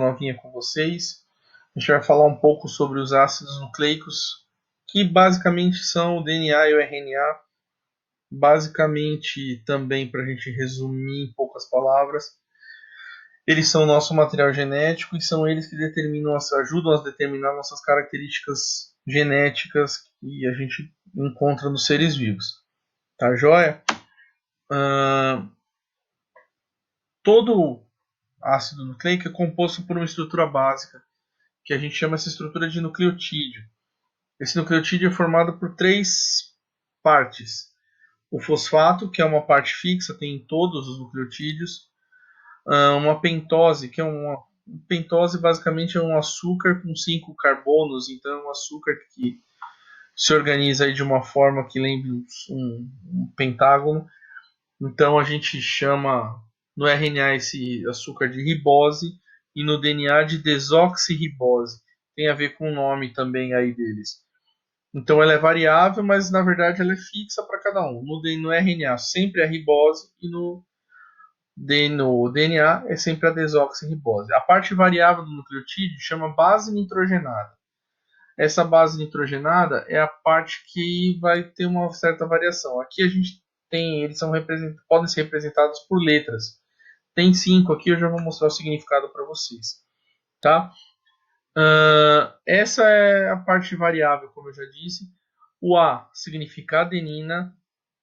Novinha com vocês. A gente vai falar um pouco sobre os ácidos nucleicos, que basicamente são o DNA e o RNA. Basicamente, também para a gente resumir em poucas palavras, eles são o nosso material genético e são eles que ajudam a determinar nossas características genéticas que a gente encontra nos seres vivos. Tá joia? Todo ácido nucleico é composto por uma estrutura básica, que a gente chama essa estrutura de nucleotídeo. Esse nucleotídeo é formado por 3 partes. O fosfato, que é uma parte fixa, tem em todos os nucleotídeos. Uma pentose, que é pentose basicamente é um açúcar com 5 carbonos, então é um açúcar que se organiza aí de uma forma que lembre um pentágono. Então a gente chama no RNA esse açúcar de ribose e no DNA de desoxirribose. Tem a ver com o nome também aí deles. Então ela é variável, mas na verdade ela é fixa para cada um. No RNA sempre é ribose e no DNA é sempre a desoxirribose. A parte variável do nucleotídeo chama base nitrogenada. Essa base nitrogenada é a parte que vai ter uma certa variação. Aqui a gente tem, eles podem ser representados por letras. Tem 5 aqui, eu já vou mostrar o significado para vocês. Tá? Essa é a parte variável, como eu já disse. O A significa adenina,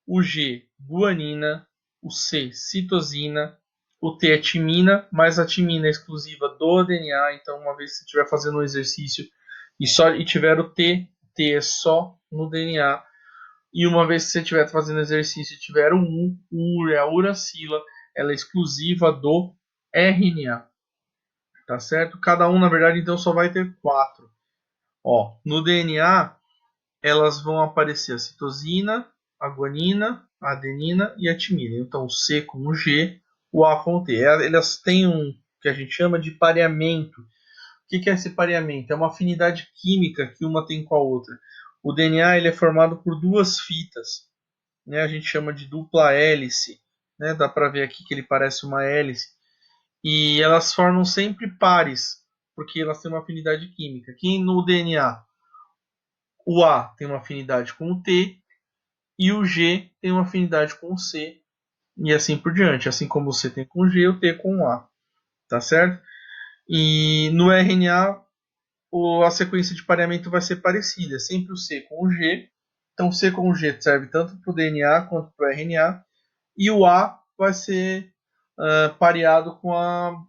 o G, guanina, o C, citosina, o T é timina, mas a timina é exclusiva do DNA, então uma vez que você estiver fazendo um exercício e tiver o T é só no DNA. E uma vez que você estiver fazendo exercício e tiver o U é a uracila, ela é exclusiva do RNA. Tá certo? Cada um, na verdade, então só vai ter 4. Ó, no DNA, elas vão aparecer a citosina, a guanina, a adenina e a timina. Então, o C com o G, o A com o T. Elas têm um que a gente chama de pareamento. O que é esse pareamento? É uma afinidade química que uma tem com a outra. O DNA ele é formado por 2 fitas, né? A gente chama de dupla hélice, né? Dá para ver aqui que ele parece uma hélice. E elas formam sempre pares, porque elas têm uma afinidade química. Aqui no DNA, o A tem uma afinidade com o T e o G tem uma afinidade com o C e assim por diante. Assim como o C tem com o G, o T com o A. Tá certo? E no RNA, a sequência de pareamento vai ser parecida. Sempre o C com o G. Então, o C com o G serve tanto para o DNA quanto para o RNA. E o A vai ser pareado com a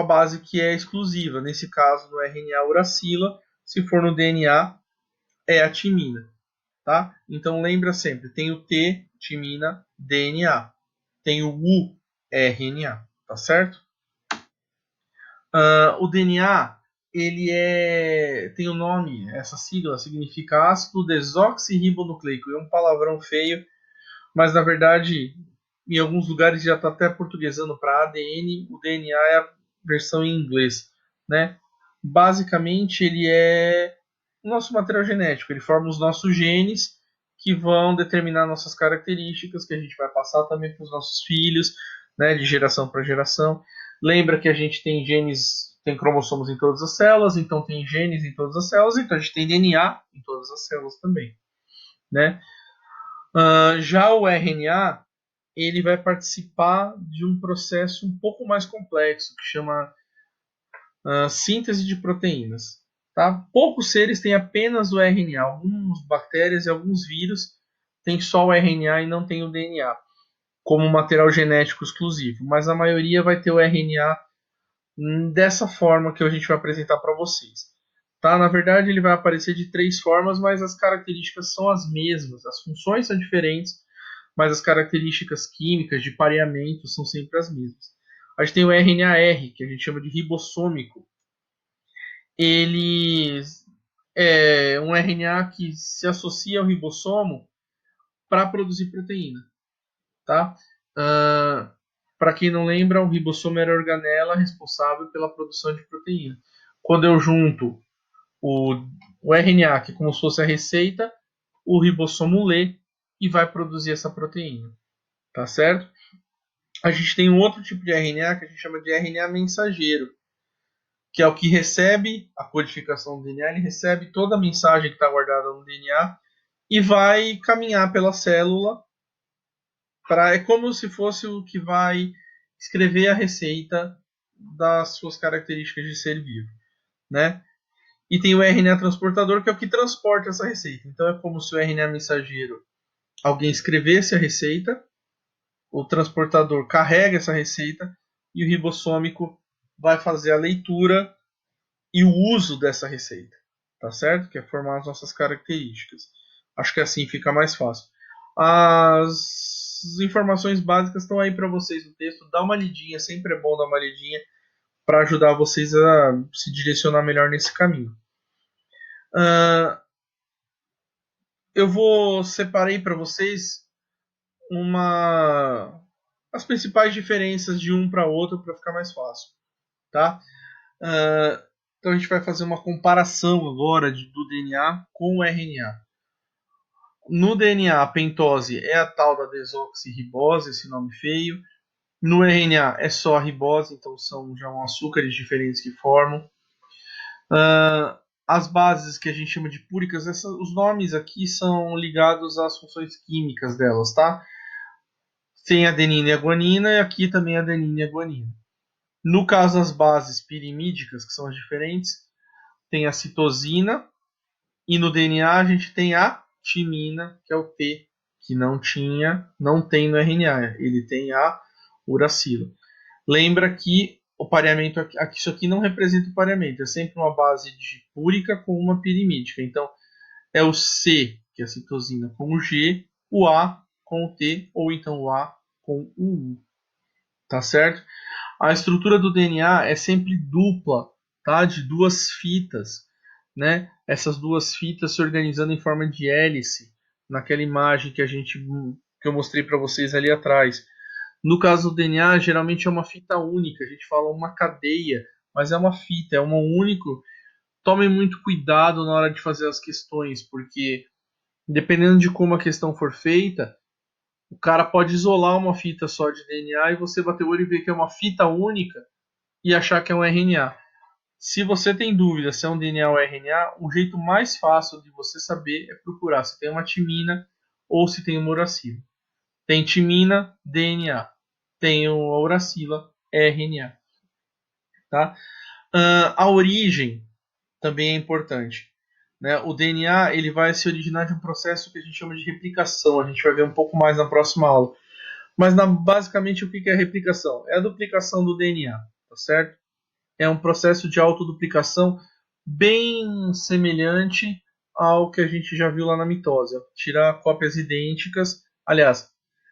base que é exclusiva. Nesse caso, no RNA, uracila. Se for no DNA, é a timina. Tá? Então, lembra sempre, tem o T, timina, DNA. Tem o U, RNA. Tá certo? O DNA, tem o nome, essa sigla significa ácido desoxirribonucleico. É um palavrão feio, mas na verdade, em alguns lugares já está até portuguesando para ADN. O DNA é a versão em inglês, né? Basicamente, ele é o nosso material genético. Ele forma os nossos genes que vão determinar nossas características, que a gente vai passar também para os nossos filhos, né? De geração para geração. Lembra que a gente tem genes, tem cromossomos em todas as células, então tem genes em todas as células, então a gente tem DNA em todas as células também, né? Já o RNA, ele vai participar de um processo um pouco mais complexo, que chama síntese de proteínas. Tá? Poucos seres têm apenas o RNA, algumas bactérias e alguns vírus têm só o RNA e não tem o DNA, como material genético exclusivo, mas a maioria vai ter o RNA dessa forma que a gente vai apresentar para vocês. Tá? Na verdade, ele vai aparecer de 3 formas, mas as características são as mesmas, as funções são diferentes, mas as características químicas de pareamento são sempre as mesmas. A gente tem o RNAR, que a gente chama de ribossômico. Ele é um RNA que se associa ao ribossomo para produzir proteína. Tá? Para quem não lembra, o ribossomo era a organela responsável pela produção de proteína. Quando eu junto o RNA, que é como se fosse a receita, o ribossomo lê e vai produzir essa proteína. Tá certo? a gente tem um outro tipo de RNA que a gente chama de RNA mensageiro, que é o que recebe a codificação do DNA, ele recebe toda a mensagem que está guardada no DNA e vai caminhar pela célula. É como se fosse o que vai escrever a receita das suas características de ser vivo, né? E tem o RNA transportador, que é o que transporta essa receita. Então é como se o RNA mensageiro, alguém escrevesse a receita, o transportador carrega essa receita e o ribossômico vai fazer a leitura e o uso dessa receita, tá certo? Que é formar as nossas características. Acho que assim fica mais fácil. As informações básicas estão aí para vocês no texto. Dá uma lidinha, sempre é bom dar uma lidinha para ajudar vocês a se direcionar melhor nesse caminho. Eu vou separei para vocês as principais diferenças de um para outro para ficar mais fácil, tá? Então a gente vai fazer uma comparação agora do DNA com o RNA. No DNA, a pentose é a tal da desoxirribose, esse nome feio. No RNA é só a ribose, então são já açúcares diferentes que formam. As bases que a gente chama de púricas, os nomes aqui são ligados às funções químicas delas, tá? Tem adenina e a guanina, e aqui também adenina e a guanina. No caso das bases pirimídicas, que são as diferentes, tem a citosina, e no DNA a gente tem a timina, que é o T, que não tem no RNA, ele tem a uracilo. Lembra que o pareamento aqui, isso aqui não representa o pareamento, é sempre uma base de púrica com uma pirimídica. Então é o C, que é a citosina, com o G, o A com o T, ou então o A com o U. Tá certo? A estrutura do DNA é sempre dupla, tá? De duas fitas, né? Essas duas fitas se organizando em forma de hélice, naquela imagem que eu mostrei para vocês ali atrás. No caso do DNA, geralmente é uma fita única, a gente fala uma cadeia, mas é uma fita, é uma único. Tomem muito cuidado na hora de fazer as questões, porque dependendo de como a questão for feita, o cara pode isolar uma fita só de DNA e você bater o olho e ver que é uma fita única e achar que é um RNA. Se você tem dúvida se é um DNA ou RNA, o jeito mais fácil de você saber é procurar se tem uma timina ou se tem uma uracila. Tem timina, DNA. Tem a uracila, RNA. Tá? A origem também é importante. Né? O DNA ele vai se originar de um processo que a gente chama de replicação. A gente vai ver um pouco mais na próxima aula. Mas basicamente o que é a replicação? É a duplicação do DNA, tá certo? É um processo de autoduplicação bem semelhante ao que a gente já viu lá na mitose. Tirar cópias idênticas. Aliás,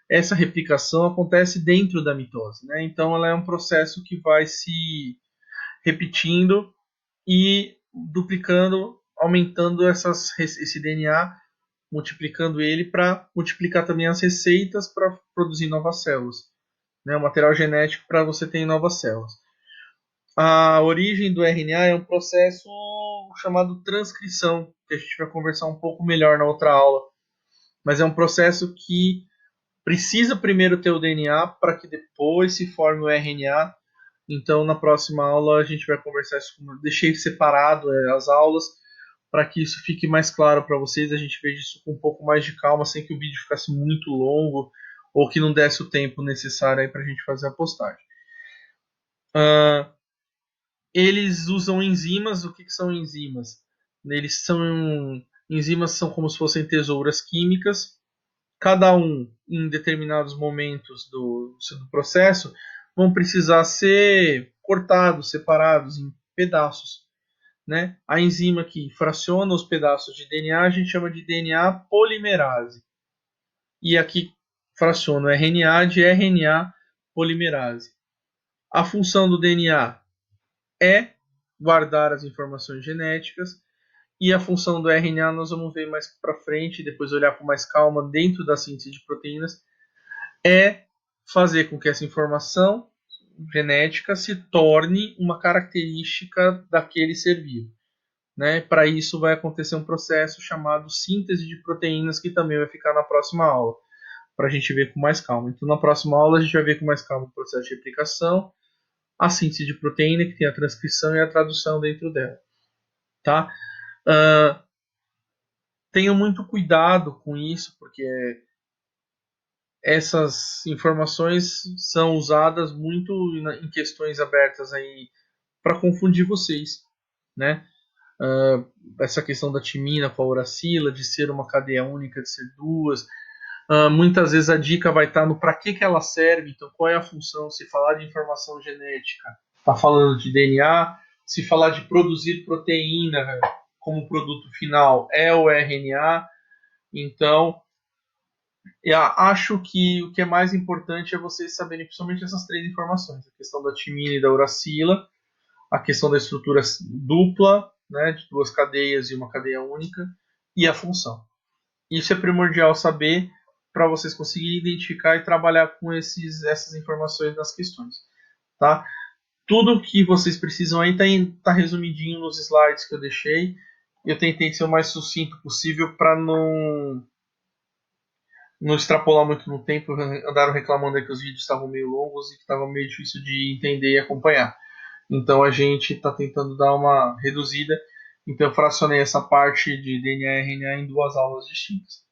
essa replicação acontece dentro da mitose, né? Então ela é um processo que vai se repetindo e duplicando, aumentando esse DNA, multiplicando ele para multiplicar também as receitas para produzir novas células, né? O material genético para você ter novas células. A origem do RNA é um processo chamado transcrição, que a gente vai conversar um pouco melhor na outra aula. Mas é um processo que precisa primeiro ter o DNA para que depois se forme o RNA. Então, na próxima aula, a gente vai conversar isso. Deixei separado as aulas para que isso fique mais claro para vocês. A gente veja isso com um pouco mais de calma, sem que o vídeo ficasse muito longo ou que não desse o tempo necessário para a gente fazer a postagem. Eles usam enzimas. O que são enzimas? Enzimas são como se fossem tesouras químicas. Cada um, em determinados momentos do processo, vão precisar ser cortados, separados em pedaços. Né? A enzima que fraciona os pedaços de DNA a gente chama de DNA polimerase. E aqui fraciona o RNA de RNA polimerase. A função do DNA é guardar as informações genéticas, e a função do RNA nós vamos ver mais para frente, depois olhar com mais calma dentro da síntese de proteínas, é fazer com que essa informação genética se torne uma característica daquele ser vivo. Né? Para isso vai acontecer um processo chamado síntese de proteínas, que também vai ficar na próxima aula, para a gente ver com mais calma. Então, na próxima aula, a gente vai ver com mais calma o processo de replicação, a síntese de proteína, que tem a transcrição e a tradução dentro dela. Tá? Tenham muito cuidado com isso, porque essas informações são usadas muito em questões abertas aí para confundir vocês, né? Essa questão da timina com a uracila, de ser uma cadeia única, de ser duas. Muitas vezes a dica vai estar no para que ela serve, então qual é a função. Se falar de informação genética, está falando de DNA. Se falar de produzir proteína como produto final, é o RNA. Então, eu acho que o que é mais importante é vocês saberem principalmente essas três informações: a questão da timina e da uracila, a questão da estrutura dupla, né, de duas cadeias e uma cadeia única, e a função. Isso é primordial saber para vocês conseguirem identificar e trabalhar com essas informações nas questões. Tá? Tudo que vocês precisam aí está resumidinho nos slides que eu deixei. Eu tentei ser o mais sucinto possível para não extrapolar muito no tempo. Andaram reclamando aí que os vídeos estavam meio longos e que estava meio difícil de entender e acompanhar. Então a gente está tentando dar uma reduzida. Então eu fracionei essa parte de DNA e RNA em duas aulas distintas.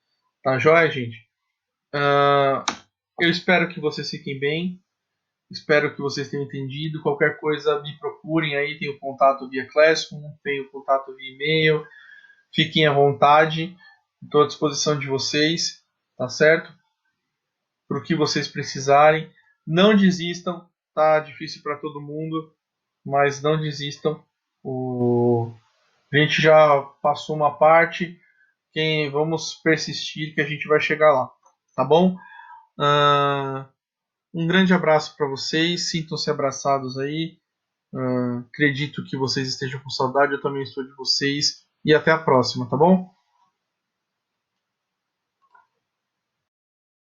Tá joia, gente? Eu espero que vocês fiquem bem. Espero que vocês tenham entendido. Qualquer coisa me procurem aí. Tem o contato via Classroom, tem o contato via e-mail. Fiquem à vontade. Estou à disposição de vocês. Tá certo? Para o que vocês precisarem. Não desistam. Tá difícil para todo mundo, mas não desistam. A gente já passou uma parte. Vamos persistir que a gente vai chegar lá. Tá bom? Um grande abraço para vocês. Sintam-se abraçados aí. Acredito que vocês estejam com saudade. Eu também estou de vocês. E até a próxima, tá bom?